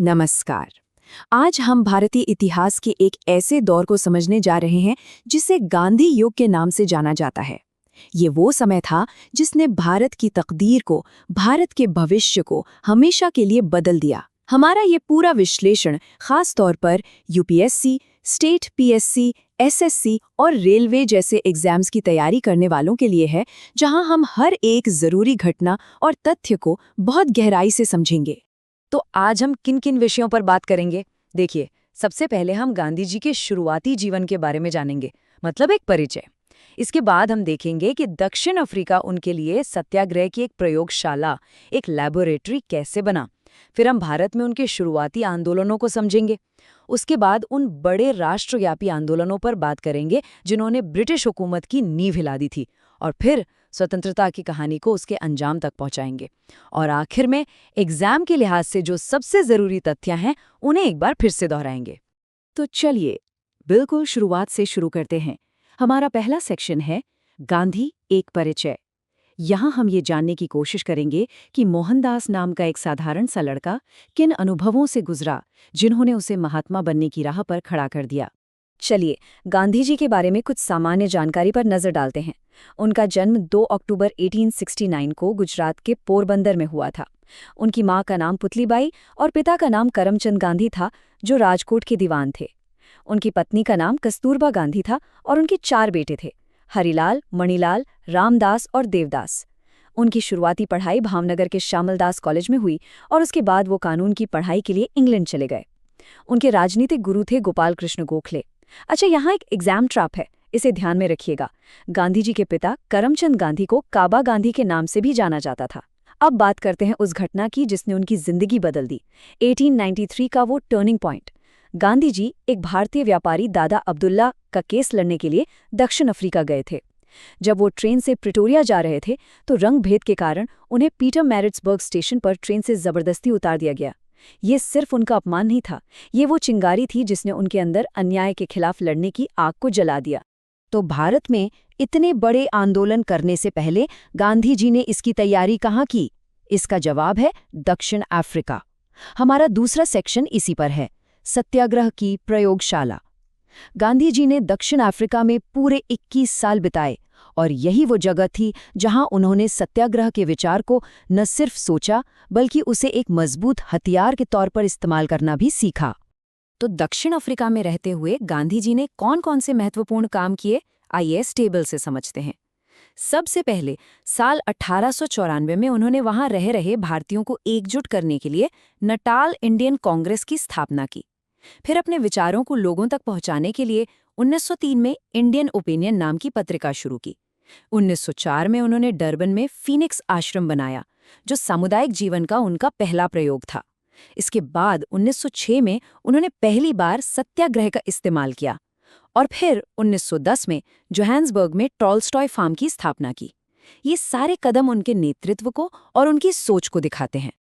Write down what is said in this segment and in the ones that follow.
नमस्कार। आज हम भारतीय इतिहास के एक ऐसे दौर को समझने जा रहे हैं जिसे गांधी युग के नाम से जाना जाता है। ये वो समय था जिसने भारत की तकदीर को, भारत के भविष्य को हमेशा के लिए बदल दिया। हमारा ये पूरा विश्लेषण खास तौर पर यूपीएससी, स्टेट पीएससी, एसएससी और रेलवे जैसे एग्जाम्स की तैयारी करने वालों के लिए है, जहां हम हर एक जरूरी घटना और तथ्य को बहुत गहराई से समझेंगे। तो आज हम किन किन विषयों पर बात करेंगे? देखिए, सबसे पहले हम गांधी जी के शुरुआती जीवन के बारे में जानेंगे, मतलब एक परिचय। इसके बाद हम देखेंगे कि दक्षिण अफ्रीका उनके लिए सत्याग्रह की एक प्रयोगशाला, एक लैबोरेटरी कैसे बना। फिर हम भारत में उनके शुरुआती आंदोलनों को समझेंगे। उसके बाद उन बड़े राष्ट्रव्यापी आंदोलनों पर बात करेंगे जिन्होंने ब्रिटिश हुकूमत की नींव हिला दी थी। और फिर स्वतंत्रता की कहानी को उसके अंजाम तक पहुंचाएंगे। और आखिर में एग्जाम के लिहाज से जो सबसे जरूरी तथ्य हैं उन्हें एक बार फिर से दोहराएंगे। तो चलिए बिल्कुल शुरुआत से शुरू करते हैं। हमारा पहला सेक्शन है गांधी एक परिचय। यहाँ हम ये जानने की कोशिश करेंगे कि मोहनदास नाम का एक साधारण सा लड़का किन अनुभवों से गुजरा जिन्होंने उसे महात्मा बनने की राह पर खड़ा कर दिया। चलिए, गांधी जी के बारे में कुछ सामान्य जानकारी पर नजर डालते हैं। उनका जन्म 2 अक्टूबर 1869 को गुजरात के पोरबंदर में हुआ था। उनकी मां का नाम पुतलीबाई और पिता का नाम करमचंद गांधी था, जो राजकोट के दीवान थे। उनकी पत्नी का नाम कस्तूरबा गांधी था और उनके 4 बेटे थे, हरिलाल, मणिलाल, रामदास और देवदास। उनकी शुरुआती पढ़ाई भावनगर के श्यामलदास कॉलेज में हुई और उसके बाद वो कानून की पढ़ाई के लिए इंग्लैंड चले गए। उनके राजनीतिक गुरु थे गोपाल कृष्ण गोखले। अच्छा, यहाँ एक एग्जाम ट्रैप है, इसे ध्यान में रखिएगा। गांधी जी के पिता करमचंद गांधी को काबा गांधी के नाम से भी जाना जाता था। अब बात करते हैं उस घटना की जिसने उनकी जिंदगी बदल दी, 1893 का वो टर्निंग पॉइंट। गांधी जी एक भारतीय व्यापारी दादा अब्दुल्ला का केस लड़ने के लिए दक्षिण अफ्रीका गए थे। जब वो ट्रेन से प्रिटोरिया जा रहे थे तो रंग भेद के कारण उन्हें पीटर मैरिट्सबर्ग स्टेशन पर ट्रेन से जबरदस्ती उतार दिया गया। ये सिर्फ उनका अपमान नहीं था, ये वो चिंगारी थी जिसने उनके अंदर अन्याय के खिलाफ लड़ने की आग को जला दिया। तो भारत में इतने बड़े आंदोलन करने से पहले गांधी जी ने इसकी तैयारी कहाँ की? इसका जवाब है दक्षिण अफ्रीका। हमारा दूसरा सेक्शन इसी पर है, सत्याग्रह की प्रयोगशाला। गांधी जी ने दक्षिण अफ्रीका में पूरे 21 साल बिताए और यही वो जगह थी जहां उन्होंने सत्याग्रह के विचार को न सिर्फ सोचा बल्कि उसे एक मजबूत हथियार के तौर पर इस्तेमाल करना भी सीखा। तो दक्षिण अफ्रीका में रहते हुए गांधी जी ने कौन-कौन से महत्वपूर्ण काम किए, आइए इस टेबल से समझते हैं। सबसे पहले साल 1894 में उन्होंने वहां रह रहे भारतीयों को एकजुट करने के लिए नटाल इंडियन कांग्रेस की स्थापना की। फिर अपने विचारों को लोगों तक पहुंचाने के लिए 1903 में इंडियन ओपिनियन नाम की पत्रिका शुरू की। 1904 में उन्होंने डरबन में फीनिक्स आश्रम बनाया, जो सामुदायिक जीवन का उनका पहला प्रयोग था। इसके बाद 1906 में उन्होंने पहली बार सत्याग्रह का इस्तेमाल किया और फिर 1910 में जोहान्सबर्ग में टॉल्स्टॉय फार्म की स्थापना की। ये सारे कदम उनके नेतृत्व को और उनकी सोच को दिखाते हैं।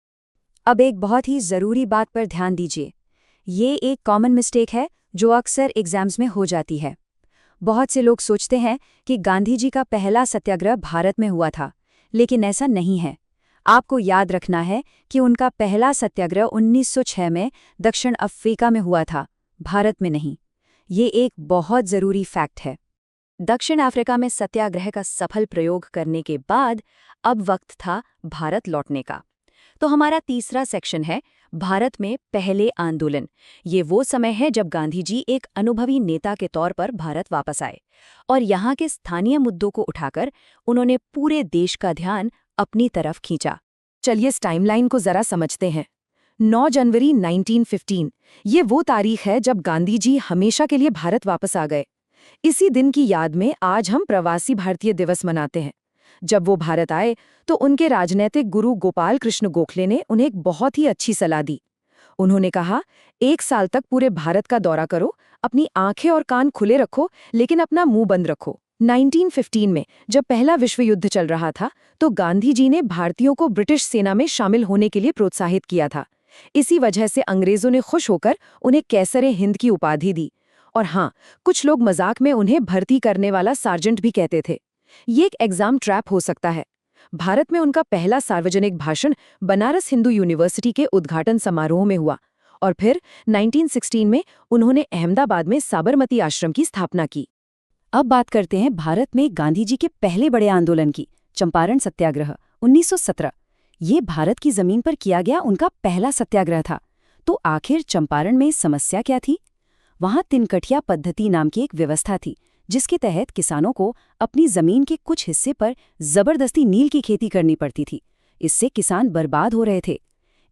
अब एक बहुत ही जरूरी बात पर ध्यान दीजिए। ये एक कॉमन मिस्टेक है जो अक्सर एग्जाम्स में हो जाती है। बहुत से लोग सोचते हैं कि गांधी जी का पहला सत्याग्रह भारत में हुआ था, लेकिन ऐसा नहीं है। आपको याद रखना है कि उनका पहला सत्याग्रह 1906 में दक्षिण अफ्रीका में हुआ था, भारत में नहीं। ये एक बहुत ज़रूरी फैक्ट है। दक्षिण अफ्रीका में सत्याग्रह का सफल प्रयोग करने के बाद अब वक्त था भारत लौटने का। तो हमारा तीसरा सेक्शन है भारत में पहले आंदोलन। ये वो समय है जब गांधी जी एक अनुभवी नेता के तौर पर भारत वापस आए और यहाँ के स्थानीय मुद्दों को उठाकर उन्होंने पूरे देश का ध्यान अपनी तरफ खींचा। चलिए इस टाइमलाइन को जरा समझते हैं। 9 जनवरी 1915 ये वो तारीख है जब गांधी जी हमेशा के लिए भारत वापस आ गए। इसी दिन की याद में आज हम प्रवासी भारतीय दिवस मनाते हैं। जब वो भारत आए तो उनके राजनैतिक गुरु गोपाल कृष्ण गोखले ने उन्हें एक बहुत ही अच्छी सलाह दी। उन्होंने कहा, 1 साल तक पूरे भारत का दौरा करो, अपनी आंखें और कान खुले रखो लेकिन अपना मुंह बंद रखो। 1915 में जब पहला विश्व युद्ध चल रहा था तो गांधी जी ने भारतीयों को ब्रिटिश सेना में शामिल होने के लिए प्रोत्साहित किया था। इसी वजह से अंग्रेजों ने खुश होकर उन्हें कैसरे हिंद की उपाधि दी। और हाँ, कुछ लोग मजाक में उन्हें भर्ती करने वाला सार्जेंट भी कहते थे। ये एक एग्जाम ट्रैप हो सकता है। भारत में उनका पहला सार्वजनिक भाषण बनारस हिंदू यूनिवर्सिटी के उद्घाटन समारोह में हुआ और फिर 1916 में उन्होंने अहमदाबाद में साबरमती आश्रम की स्थापना की। अब बात करते हैं भारत में गांधी जी के पहले बड़े आंदोलन की, चंपारण सत्याग्रह 1917। ये भारत की जमीन पर किया गया उनका पहला सत्याग्रह था। तो आखिर चंपारण में समस्या क्या थी? वहां तिनकठिया पद्धति नाम की एक व्यवस्था थी, जिसके तहत किसानों को अपनी जमीन के कुछ हिस्से पर जबरदस्ती नील की खेती करनी पड़ती थी। इससे किसान बर्बाद हो रहे थे।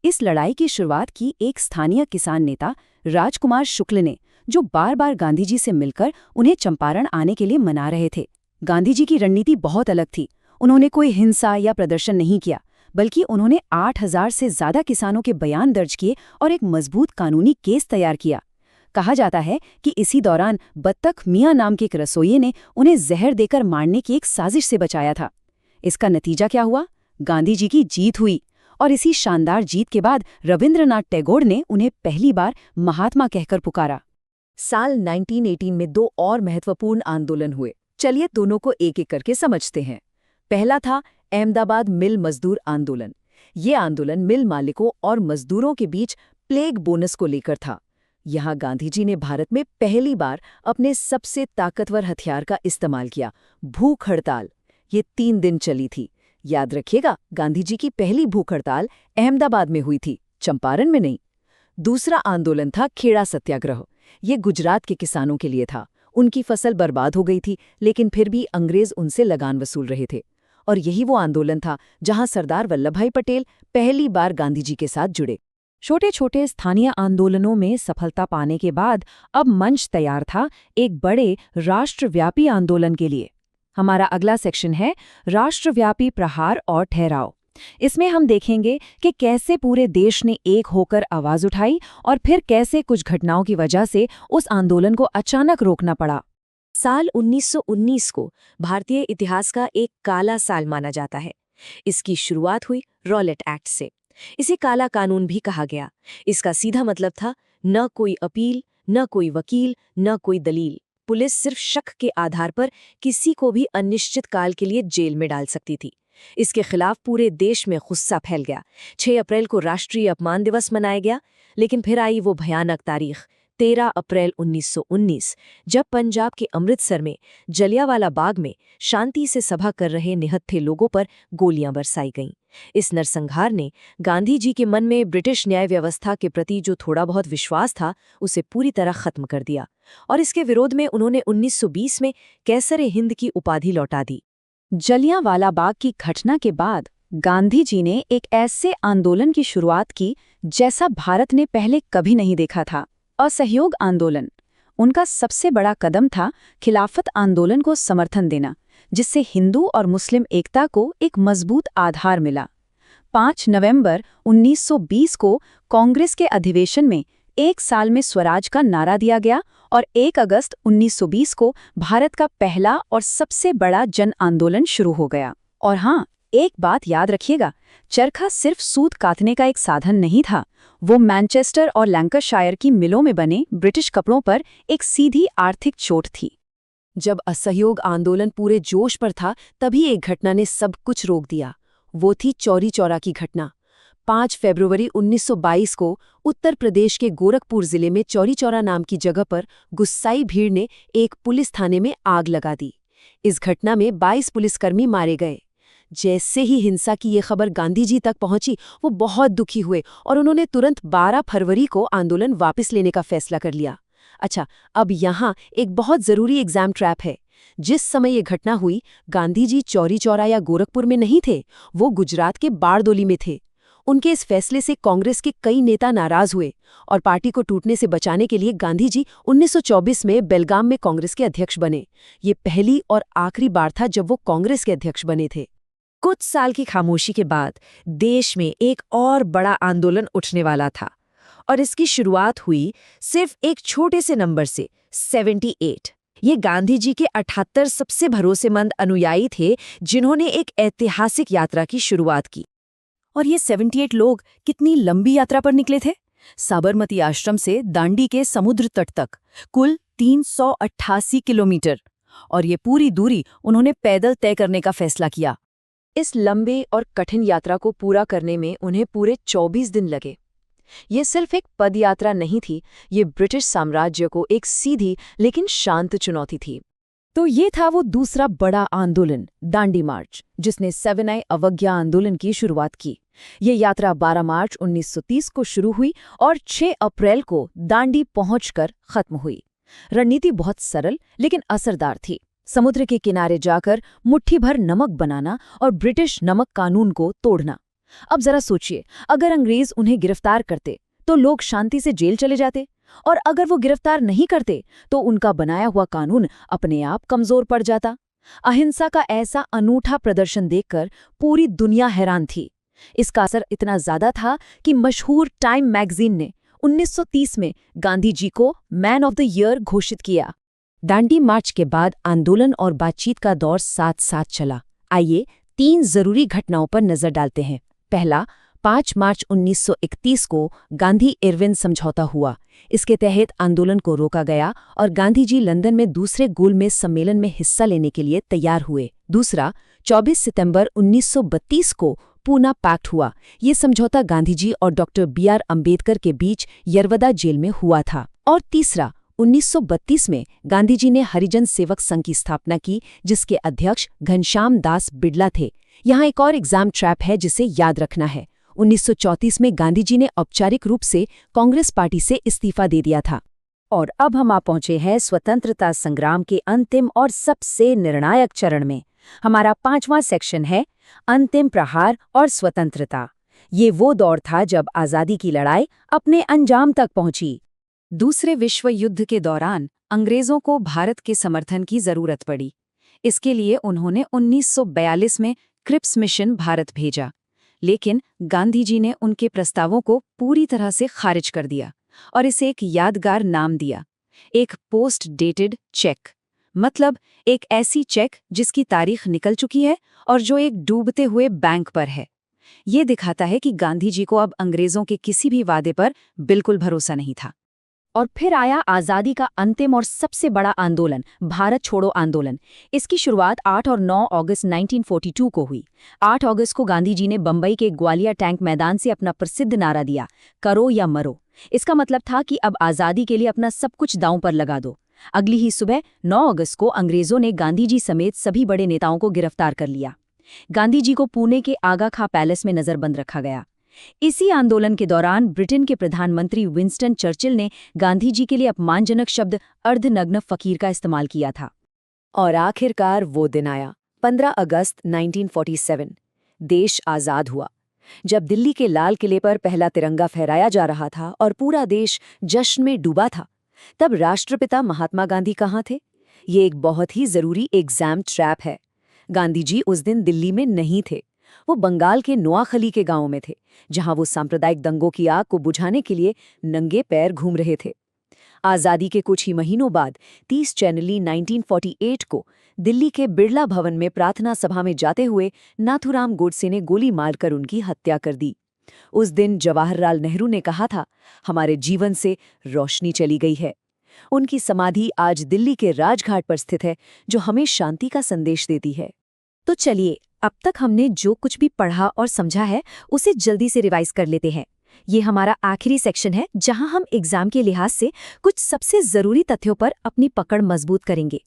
इस लड़ाई की शुरुआत की एक स्थानीय किसान नेता राजकुमार शुक्ल ने, जो बार बार गांधी जी से मिलकर उन्हें चंपारण आने के लिए मना रहे थे। गांधी जी की रणनीति बहुत अलग थी। उन्होंने कोई हिंसा या प्रदर्शन नहीं किया, बल्कि उन्होंने 8000 से ज्यादा किसानों के बयान दर्ज किए और एक मजबूत कानूनी केस तैयार किया। कहा जाता है कि इसी दौरान बत्तख मियां नाम के एक रसोइये ने उन्हें जहर देकर मारने की एक साजिश से बचाया था। इसका नतीजा क्या हुआ? गांधी जी की जीत हुई, और इसी शानदार जीत के बाद रविंद्रनाथ टैगोर ने उन्हें पहली बार महात्मा कहकर पुकारा। साल 1918 में 2 और महत्वपूर्ण आंदोलन हुए। चलिए दोनों को एक एक करके समझते हैं। पहला था अहमदाबाद मिल मजदूर आंदोलन। ये आंदोलन मिल मालिकों और मजदूरों के बीच प्लेग बोनस को लेकर था। यहाँ गांधी जी ने भारत में पहली बार अपने सबसे ताकतवर हथियार का इस्तेमाल किया, भूख हड़ताल। ये 3 दिन चली थी। याद रखिएगा, गांधी जी की पहली भूख हड़ताल अहमदाबाद में हुई थी, चंपारण में नहीं। दूसरा आंदोलन था खेड़ा सत्याग्रह। ये गुजरात के किसानों के लिए था। उनकी फसल बर्बाद हो गई थी, लेकिन फिर भी अंग्रेज उनसे लगान वसूल रहे थे। और यही वो आंदोलन था जहां सरदार वल्लभभाई पटेल पहली बार गांधी जी के साथ जुड़े। छोटे छोटे स्थानीय आंदोलनों में सफलता पाने के बाद अब मंच तैयार था एक बड़े राष्ट्रव्यापी आंदोलन के लिए। हमारा अगला सेक्शन है राष्ट्रव्यापी प्रहार और ठहराव। इसमें हम देखेंगे कि कैसे पूरे देश ने एक होकर आवाज उठाई और फिर कैसे कुछ घटनाओं की वजह से उस आंदोलन को अचानक रोकना पड़ा। साल 1919 को भारतीय इतिहास का एक काला साल माना जाता है। इसकी शुरुआत हुई रॉलेट एक्ट से। इसे काला कानून भी कहा गया। इसका सीधा मतलब था न कोई अपील, न कोई वकील, न कोई दलील। पुलिस सिर्फ शक के आधार पर किसी को भी अनिश्चित काल के लिए जेल में डाल सकती थी। इसके खिलाफ पूरे देश में गुस्सा फैल गया। 6 अप्रैल को राष्ट्रीय अपमान दिवस मनाया गया, लेकिन फिर आई वो भयानक तारीख 13 अप्रैल 1919, जब पंजाब के अमृतसर में जलियांवाला बाग में शांति से सभा कर रहे निहत्थे लोगों पर गोलियां बरसाई गईं। इस नरसंहार ने गांधी जी के मन में ब्रिटिश न्याय व्यवस्था के प्रति जो थोड़ा बहुत विश्वास था, उसे पूरी तरह खत्म कर दिया, और इसके विरोध में उन्होंने 1920 में कैसर-ए-हिंद की उपाधि लौटा दी। जलियांवाला बाग की घटना के बाद गांधी जी ने एक ऐसे आंदोलन की शुरुआत की जैसा भारत ने पहले कभी नहीं देखा था। असहयोग आंदोलन। उनका सबसे बड़ा कदम था खिलाफत आंदोलन को समर्थन देना, जिससे हिंदू और मुस्लिम एकता को एक मजबूत आधार मिला। 5 नवंबर 1920 को कांग्रेस के अधिवेशन में 1 साल में स्वराज का नारा दिया गया, और 1 अगस्त 1920 को भारत का पहला और सबसे बड़ा जन आंदोलन शुरू हो गया। और हाँ, एक बात याद रखिएगा, चरखा सिर्फ सूत काटने का एक साधन नहीं था। वो मैनचेस्टर और लैंकाशायर की मिलों में बने ब्रिटिश कपड़ों पर एक सीधी आर्थिक चोट थी। जब असहयोग आंदोलन पूरे जोश पर था, तभी एक घटना ने सब कुछ रोक दिया। वो थी चौरी चौरा की घटना। 5 फरवरी 1922 को उत्तर प्रदेश के गोरखपुर जिले में चौरी चौरा नाम की जगह पर गुस्साई भीड़ ने एक पुलिस थाने में आग लगा दी। इस घटना में 22 पुलिसकर्मी मारे गए। जैसे ही हिंसा की ये खबर गांधी जी तक पहुंची, वो बहुत दुखी हुए और उन्होंने तुरंत 12 फरवरी को आंदोलन वापस लेने का फैसला कर लिया। अच्छा, अब यहाँ एक बहुत ज़रूरी एग्जाम ट्रैप है। जिस समय ये घटना हुई, गांधी जी चौरी चौरा या गोरखपुर में नहीं थे, वो गुजरात के बारडोली में थे। उनके इस फैसले से कांग्रेस के कई नेता नाराज हुए और पार्टी को टूटने से बचाने के लिए गांधी जी 1924 में बेलगाम में कांग्रेस के अध्यक्ष बने। ये पहली और आखिरी बार था जब वो कांग्रेस के अध्यक्ष बने थे। कुछ साल की खामोशी के बाद देश में एक और बड़ा आंदोलन उठने वाला था, और इसकी शुरुआत हुई सिर्फ एक छोटे से नंबर से, 78। ये गांधी जी के 78 सबसे भरोसेमंद अनुयायी थे जिन्होंने एक ऐतिहासिक यात्रा की शुरुआत की। और ये 78 लोग कितनी लंबी यात्रा पर निकले थे? साबरमती आश्रम से दांडी के समुद्र तट तक कुल 388 किलोमीटर, और ये पूरी दूरी उन्होंने पैदल तय करने का फैसला किया। इस लंबे और कठिन यात्रा को पूरा करने में उन्हें पूरे 24 दिन लगे। ये सिर्फ एक पदयात्रा नहीं थी, ये ब्रिटिश साम्राज्य को एक सीधी लेकिन शांत चुनौती थी। तो ये था वो दूसरा बड़ा आंदोलन, दांडी मार्च, जिसने सविनय अवज्ञा आंदोलन की शुरुआत की। ये यात्रा 12 मार्च 1930 को शुरू हुई और 6 अप्रैल को दांडी पहुंचकर खत्म हुई। रणनीति बहुत सरल लेकिन असरदार थी। समुद्र के किनारे जाकर मुट्ठी भर नमक बनाना और ब्रिटिश नमक कानून को तोड़ना। अब जरा सोचिए, अगर अंग्रेज उन्हें गिरफ्तार करते तो लोग शांति से जेल चले जाते, और अगर वो गिरफ्तार नहीं करते तो उनका बनाया हुआ कानून अपने आप कमजोर पड़ जाता। अहिंसा का ऐसा अनूठा प्रदर्शन देखकर पूरी दुनिया हैरान थी। इसका असर इतना ज्यादा था कि मशहूर टाइम मैगजीन ने 1930 में गांधी जी को मैन ऑफ द ईयर घोषित किया। दांडी मार्च के बाद आंदोलन और बातचीत का दौर साथ साथ चला। आइए 3 जरूरी घटनाओं पर नजर डालते हैं। पहला, 5 मार्च 1931 को गांधी-इरविन समझौता हुआ। इसके तहत आंदोलन को रोका गया और गांधी जी लंदन में दूसरे गोलमेज सम्मेलन में हिस्सा लेने के लिए तैयार हुए। दूसरा, 24 सितंबर 1932 को पूना पैक्ट हुआ। ये समझौता गांधीजी और डॉक्टर बी.आर. अम्बेडकर के बीच यरवदा जेल में हुआ था। और तीसरा, 1932 में गांधीजी ने हरिजन सेवक संघ की स्थापना की, जिसके अध्यक्ष घनश्याम दास बिड़ला थे। यहाँ एक और एग्जाम ट्रैप है जिसे याद रखना है। 1934 में गांधीजी ने औपचारिक रूप से कांग्रेस पार्टी से इस्तीफा दे दिया था। और अब हम आ पहुंचे हैं स्वतंत्रता संग्राम के अंतिम और सबसे निर्णायक चरण में। हमारा 5वां सेक्शन है अंतिम प्रहार और स्वतंत्रता। ये वो दौर था जब आज़ादी की लड़ाई अपने अंजाम तक पहुंची। दूसरे विश्व युद्ध के दौरान अंग्रेजों को भारत के समर्थन की जरूरत पड़ी। इसके लिए उन्होंने 1942 में क्रिप्स मिशन भारत भेजा, लेकिन गांधीजी ने उनके प्रस्तावों को पूरी तरह से खारिज कर दिया और इसे एक यादगार नाम दिया, एक पोस्ट डेटेड चेक। मतलब एक ऐसी चेक जिसकी तारीख निकल चुकी है और जो एक डूबते हुए बैंक पर है। ये दिखाता है कि गांधीजी को अब अंग्रेजों के किसी भी वादे पर बिल्कुल भरोसा नहीं था। और फिर आया आज़ादी का अंतिम और सबसे बड़ा आंदोलन, भारत छोड़ो आंदोलन। इसकी शुरुआत 8 और 9 अगस्त 1942 को हुई। 8 अगस्त को गांधीजी ने बंबई के ग्वालियर टैंक मैदान से अपना प्रसिद्ध नारा दिया, करो या मरो। इसका मतलब था कि अब आज़ादी के लिए अपना सब कुछ दांव पर लगा दो। अगली ही सुबह 9 अगस्त को अंग्रेजों ने गांधीजी समेत सभी बड़े नेताओं को गिरफ्तार कर लिया। गांधीजी को पुणे के आगा खां पैलेस में नजरबंद रखा गया। इसी आंदोलन के दौरान ब्रिटेन के प्रधानमंत्री विंस्टन चर्चिल ने गांधीजी के लिए अपमानजनक शब्द अर्धनग्न फकीर का इस्तेमाल किया था। और आखिरकार वो दिन आया, 15 अगस्त 1947। देश आज़ाद हुआ। जब दिल्ली के लाल किले पर पहला तिरंगा फहराया जा रहा था और पूरा देश जश्न में डूबा था, तब राष्ट्रपिता महात्मा गांधी कहाँ थे? ये एक बहुत ही जरूरी एग्जाम ट्रैप है। गांधीजी उस दिन दिल्ली में नहीं थे। वो बंगाल के नोआखली के गांव में थे, जहां वो सांप्रदायिक दंगों की आग को बुझाने के लिए नंगे पैर घूम रहे थे। आज़ादी के कुछ ही महीनों बाद 30 जनवरी 1948 को दिल्ली के बिड़ला भवन में प्रार्थना सभा में जाते हुए नाथूराम गोडसे ने गोली मारकर उनकी हत्या कर दी। उस दिन जवाहरलाल नेहरू ने कहा था, हमारे जीवन से रोशनी चली गई है। उनकी समाधि आज दिल्ली के राजघाट पर स्थित है, जो हमें शांति का संदेश देती है। तो चलिए, अब तक हमने जो कुछ भी पढ़ा और समझा है उसे जल्दी से रिवाइज कर लेते हैं। ये हमारा आखिरी सेक्शन है जहां हम एग्जाम के लिहाज से कुछ सबसे जरूरी तथ्यों पर अपनी पकड़ मजबूत करेंगे।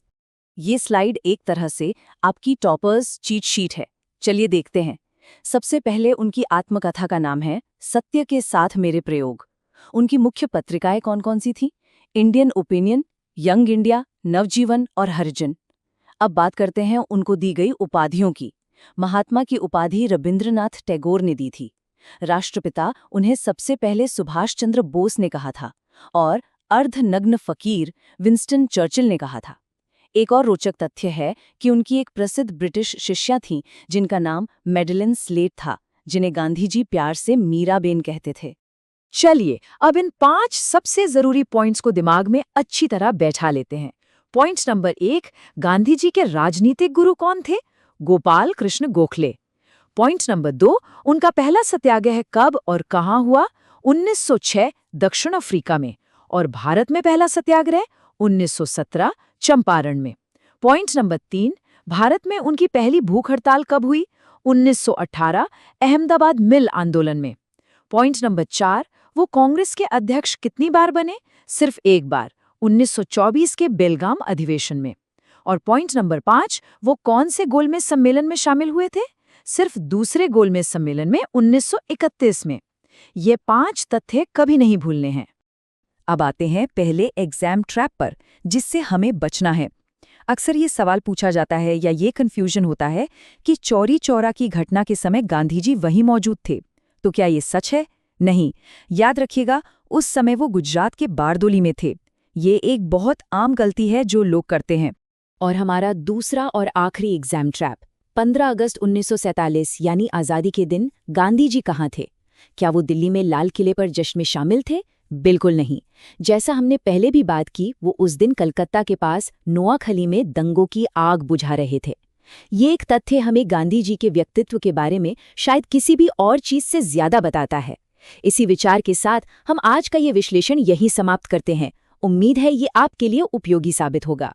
ये स्लाइड एक तरह से आपकी टॉपर्स चीट शीट है। चलिए देखते हैं। सबसे पहले उनकी आत्मकथा का नाम है सत्य के साथ मेरे प्रयोग। उनकी मुख्य पत्रिकाएं कौन-कौन सी थीं? इंडियन ओपिनियन, यंग इंडिया, नवजीवन और हरिजन। अब बात करते हैं उनको दी गई उपाधियों की। महात्मा की उपाधि रविंद्रनाथ टैगोर ने दी थी। राष्ट्रपिता उन्हें सबसे पहले सुभाष चंद्र बोस ने कहा था और अर्धनग्न फकीर विंस्टन चर्चिल ने कहा था। एक और रोचक तथ्य है कि उनकी एक प्रसिद्ध ब्रिटिश शिष्या थीं जिनका नाम मैडलिन स्लेट था, जिन्हें गांधीजी प्यार से मीराबेन कहते थे। चलिए अब इन 5 सबसे जरूरी पॉइंट्स को दिमाग में अच्छी तरह बैठा लेते हैं। पॉइंट नंबर 1, गांधीजी के राजनीतिक गुरु कौन थे? गोपाल कृष्ण गोखले। पॉइंट नंबर 2, उनका पहला सत्याग्रह कब और कहां हुआ? 1906 दक्षिण अफ्रीका में। और भारत में पहला सत्याग्रह 1917 चंपारण में। पॉइंट नंबर 3, भारत में उनकी पहली भूख हड़ताल कब हुई? 1918 अहमदाबाद मिल आंदोलन में। पॉइंट नंबर 4, वो कांग्रेस के अध्यक्ष कितनी बार बने? सिर्फ एक बार, 1924 के बेलगाम अधिवेशन में। और पॉइंट नंबर 5, वो कौन से गोलमेज सम्मेलन में शामिल हुए थे? सिर्फ दूसरे गोलमेज सम्मेलन में 1931 में। ये 5 तथ्य कभी नहीं भूलने हैं। अब आते हैं पहले एग्जाम ट्रैप पर, जिससे हमें बचना है। अक्सर ये सवाल पूछा जाता है या ये कन्फ्यूजन होता है कि चौरी चौरा की घटना के समय गांधी जी वहीं मौजूद थे। तो क्या ये सच है? नहीं। याद रखिएगा, उस समय वो गुजरात के बारदोली में थे। ये एक बहुत आम गलती है जो लोग करते हैं। और हमारा दूसरा और आखिरी एग्जाम ट्रैप, 15 अगस्त 1947 यानी आज़ादी के दिन गांधी जी कहाँ थे? क्या वो दिल्ली में लाल किले पर जश्न में शामिल थे? बिल्कुल नहीं। जैसा हमने पहले भी बात की, वो उस दिन कलकत्ता के पास नोआखली में दंगों की आग बुझा रहे थे। ये एक तथ्य हमें गांधी जी के व्यक्तित्व के बारे में शायद किसी भी और चीज से ज्यादा बताता है। इसी विचार के साथ हम आज का ये विश्लेषण यहीं समाप्त करते हैं। उम्मीद है ये आपके लिए उपयोगी साबित होगा।